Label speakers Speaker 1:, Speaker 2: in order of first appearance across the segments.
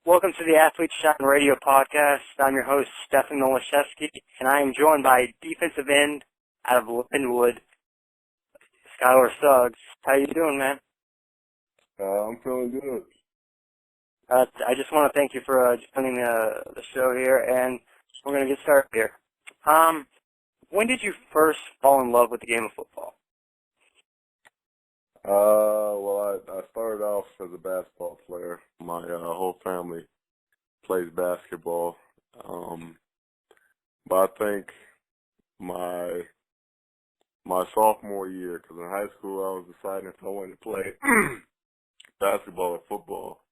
Speaker 1: Welcome to the Athlete Shine Radio podcast. I'm your host, Stefan Nolashevsky, and I am joined by defensive end out of Lindenwood, Skyler Suggs. How you doing, man?
Speaker 2: I'm feeling good.
Speaker 1: I just want to thank you for joining the show here, and we're going to get started here. When did you first fall in love with the game of football?
Speaker 2: Well, I started off as a basketball player. My whole family plays basketball. But I think my sophomore year, because in high school I was deciding if I wanted to play basketball or football,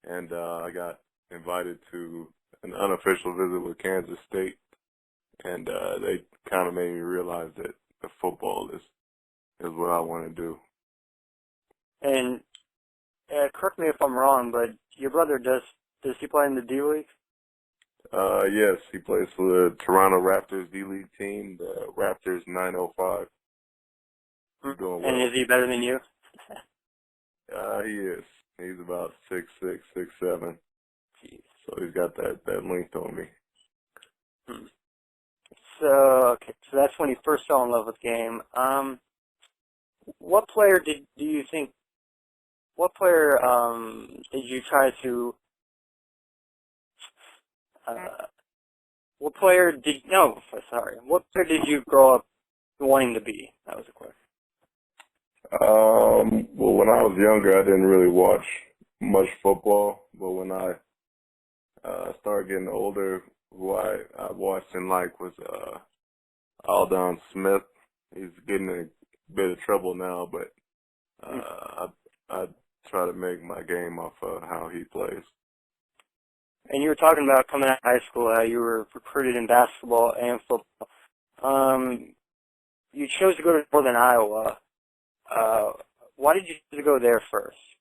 Speaker 2: and I got invited to an unofficial visit with Kansas State, and they kind of made me realize that the football is what I want to do.
Speaker 1: And correct me if I'm wrong, but your brother does he play in the D League?
Speaker 2: Yes, he plays for the Toronto Raptors D-League team, the Raptors 905. He's doing well.
Speaker 1: And is he better than you?
Speaker 2: He is. He's about 6'6", 6'7".
Speaker 1: Jeez.
Speaker 2: So he's got that length on me.
Speaker 1: So that's when you first fell in love with the game. What player did you try to what player did you grow up wanting to be? That was the question.
Speaker 2: Well, when I was younger, I didn't really watch much football, but when I started getting older, who I watched and liked was Aldon Smith. He's getting in a bit of trouble now, but I try to make my game off of how he plays.
Speaker 1: And you were talking about coming out of high school, how you were recruited in basketball and football. You chose to go to Northern Iowa. Why did you choose to go there first?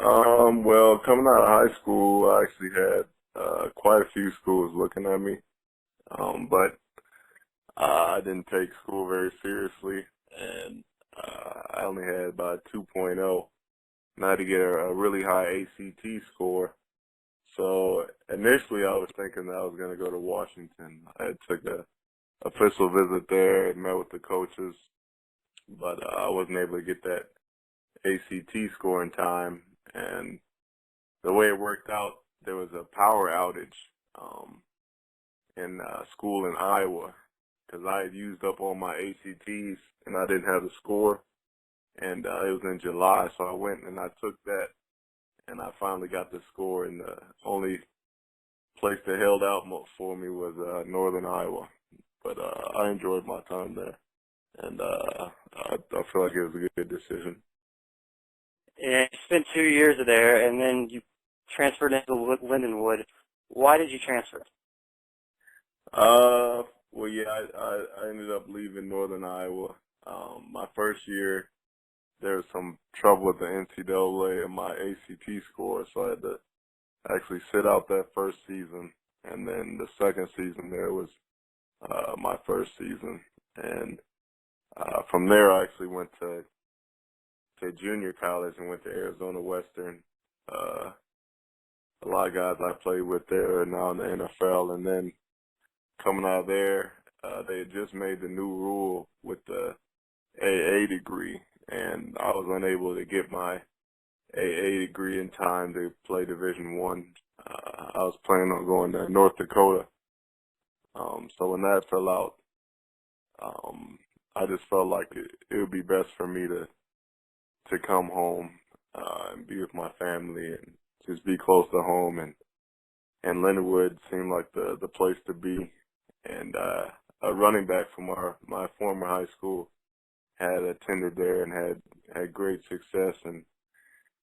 Speaker 2: Well, coming out of high school, I actually had quite a few schools looking at me, but I didn't take school very seriously, and I only had about 2.0, and I had to get a really high ACT score. So initially I was thinking that I was going to go to Washington. I took a official visit there and met with the coaches, but I wasn't able to get that ACT score in time. And the way it worked out, there was a power outage in school in Iowa because I had used up all my ACTs and I didn't have the score. And it was in July, so I went and I took that. And I finally got the score, and the only place that held out for me was Northern Iowa. But I enjoyed my time there, and I feel like it was a good decision.
Speaker 1: Yeah, you spent 2 years there, and then you transferred into Lindenwood. Why did you transfer?
Speaker 2: Well, yeah, I ended up leaving Northern Iowa. My first year, there was some trouble with the NCAA and my ACT score, so I had to actually sit out that first season. And then the second season there was my first season. And from there, I actually went to junior college and went to Arizona Western. A lot of guys I played with there are now in the NFL. And then coming out of there, they had just made the new rule with the AA degree. And I was unable to get my AA degree in time to play Division I. I was planning on going to North Dakota. So when that fell out, I just felt like it would be best for me to come home and be with my family and just be close to home. And Lindenwood seemed like the place to be. And a running back from my former high school had attended there and had great success, and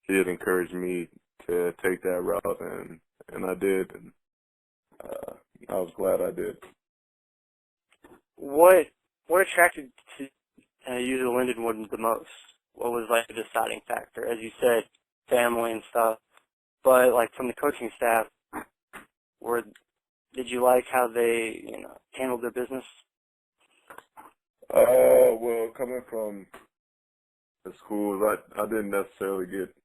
Speaker 2: he had encouraged me to take that route, and I did, and I was glad I did.
Speaker 1: What attracted you to Lindenwood the most? What was like the deciding factor? As you said, family and stuff, but like from the coaching staff, did you like how they handled their business?
Speaker 2: Well, coming from the schools, I didn't necessarily get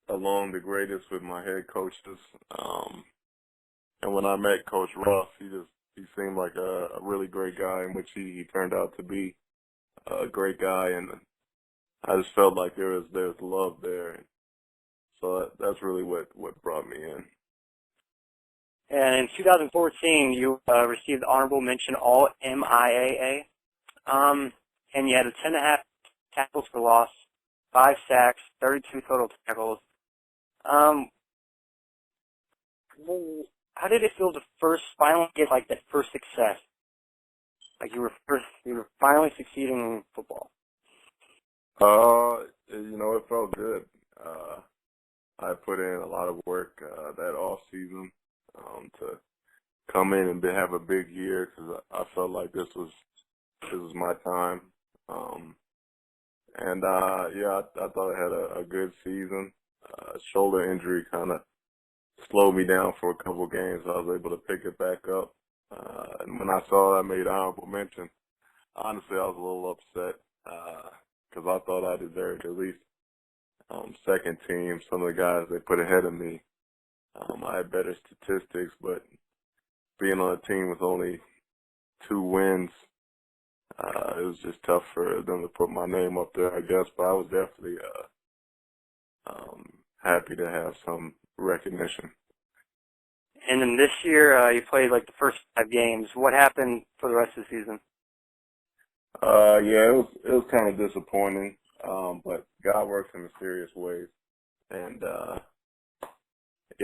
Speaker 2: along the greatest with my head coaches. And when I met Coach Ruff, he seemed like a really great guy, in which he turned out to be a great guy, and I just felt like there's love there, and so that's really what brought me in.
Speaker 1: And in 2014, you received honorable mention All MIAA, and you had a 10.5 tackles for loss, 5 sacks, 32 total tackles. How did it feel to finally get like that first success? Like you were finally succeeding in football.
Speaker 2: It felt good. I put in a lot of work that off season to come in and have a big year, because I felt like this was my time. I thought I had a good season. Shoulder injury kind of slowed me down for a couple of games. I was able to pick it back up. And when I saw I made honorable mention, honestly, I was a little upset because I thought I deserved at least second team. Some of the guys they put ahead of me, I had better statistics, but being on a team with only 2 wins, it was just tough for them to put my name up there, I guess. But I was definitely happy to have some recognition.
Speaker 1: And then this year, you played like the first 5 games. What happened for the rest of the season?
Speaker 2: It was kind of disappointing, but God works in mysterious ways. And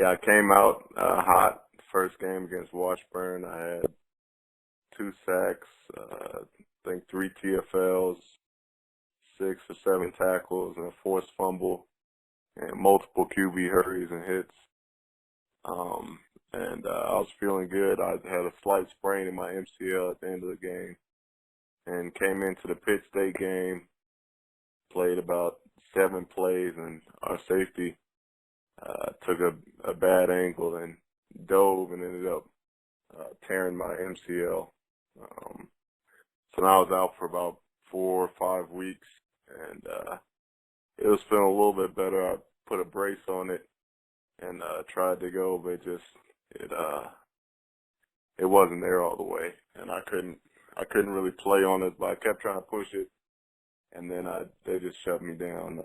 Speaker 2: I came out hot. First game against Washburn, I had 2 sacks, I think 3 TFLs, 6 or 7 tackles, and a forced fumble, and multiple QB hurries and hits. I was feeling good. I had a slight sprain in my MCL at the end of the game, and came into the Pitt State game, played about 7 plays, and our safety took a bad angle and dove and ended up tearing my MCL. So now I was out for about 4 or 5 weeks, and it was feeling a little bit better. I put a brace on it and tried to go, but it wasn't there all the way, and I couldn't really play on it, but I kept trying to push it, and then they just shut me down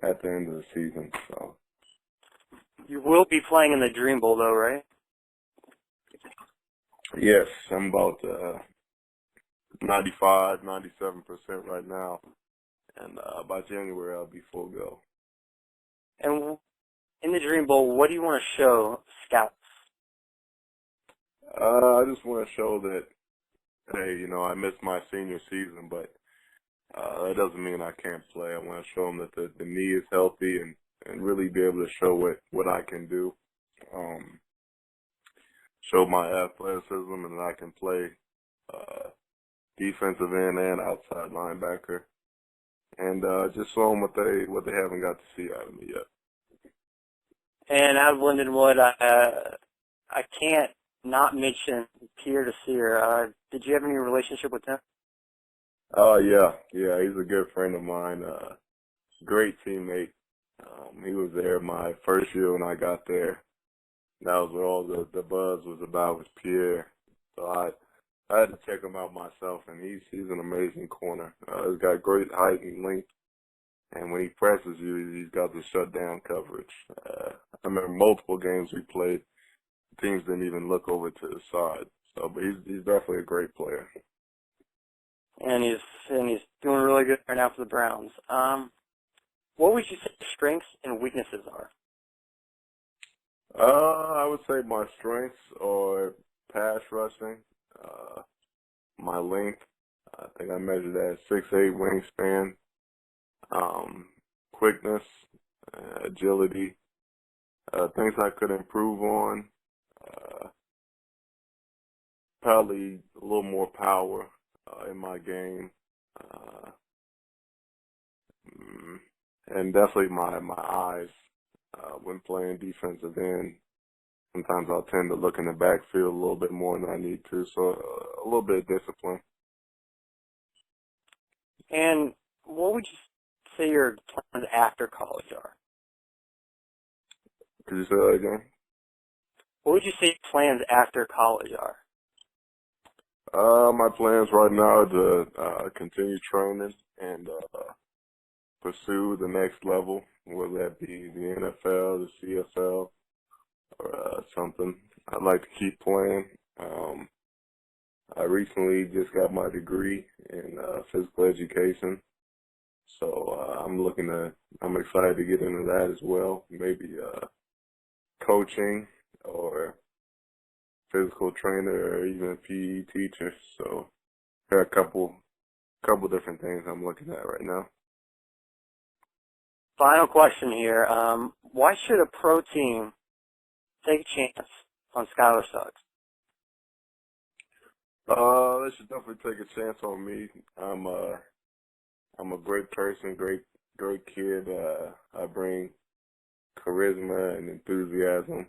Speaker 2: at the end of the season. So
Speaker 1: You will be playing in the Dream Bowl, though, right?
Speaker 2: yes, I'm about 95, 97% right now, and by January I'll be full go.
Speaker 1: And in the Dream Bowl, what do you want to show scouts?
Speaker 2: I just want to show that, hey, I missed my senior season, but that doesn't mean I can't play. I want to show them that the knee is healthy and really be able to show what I can do. Show my athleticism, and that I can play defensive end and outside linebacker, and just show them what they haven't got to see out of me yet. And
Speaker 1: out of Lindenwood, I can't not mention Pierre Desir. Did you have any relationship with him?
Speaker 2: Yeah, he's a good friend of mine. Great teammate. He was there my first year when I got there. That was where all the buzz was about, was Pierre. So I had to check him out myself, and he's an amazing corner. He's got great height and length, and when he presses you, he's got the shutdown coverage. I remember multiple games we played, teams didn't even look over to the side. So, but he's definitely a great player.
Speaker 1: And he's doing really good right now for the Browns. What would you say strengths and weaknesses are?
Speaker 2: I would say my strengths are pass rushing, my length. I think I measured at 6'8" wingspan, quickness, agility, things I could improve on, probably a little more power in my game, and definitely my eyes when playing defensive end. Sometimes I'll tend to look in the backfield a little bit more than I need to, so a little bit of discipline.
Speaker 1: And what would you say your plans after college are?
Speaker 2: Could you say that again?
Speaker 1: What would you say your plans after college are?
Speaker 2: My plans right now are to continue training and pursue the next level, whether that be the NFL, the CFL, or something. I'd like to keep playing. I recently just got my degree in physical education, so I'm excited to get into that as well. Maybe coaching or physical trainer or even a PE teacher. So there are a couple different things I'm looking at right now.
Speaker 1: Final question here. Why should a pro team take a chance on Skyler Suggs?
Speaker 2: They should definitely take a chance on me. I'm a great person, great kid. I bring charisma and enthusiasm,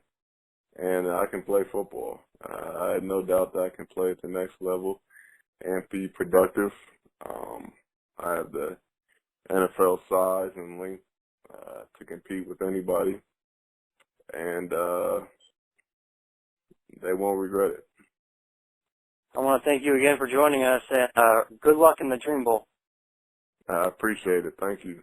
Speaker 2: and I can play football. I have no doubt that I can play at the next level and be productive. I have the NFL size and length to compete with anybody, and they won't regret it.
Speaker 1: I want to thank you again for joining us, and good luck in the Dream Bowl.
Speaker 2: I appreciate it. Thank you.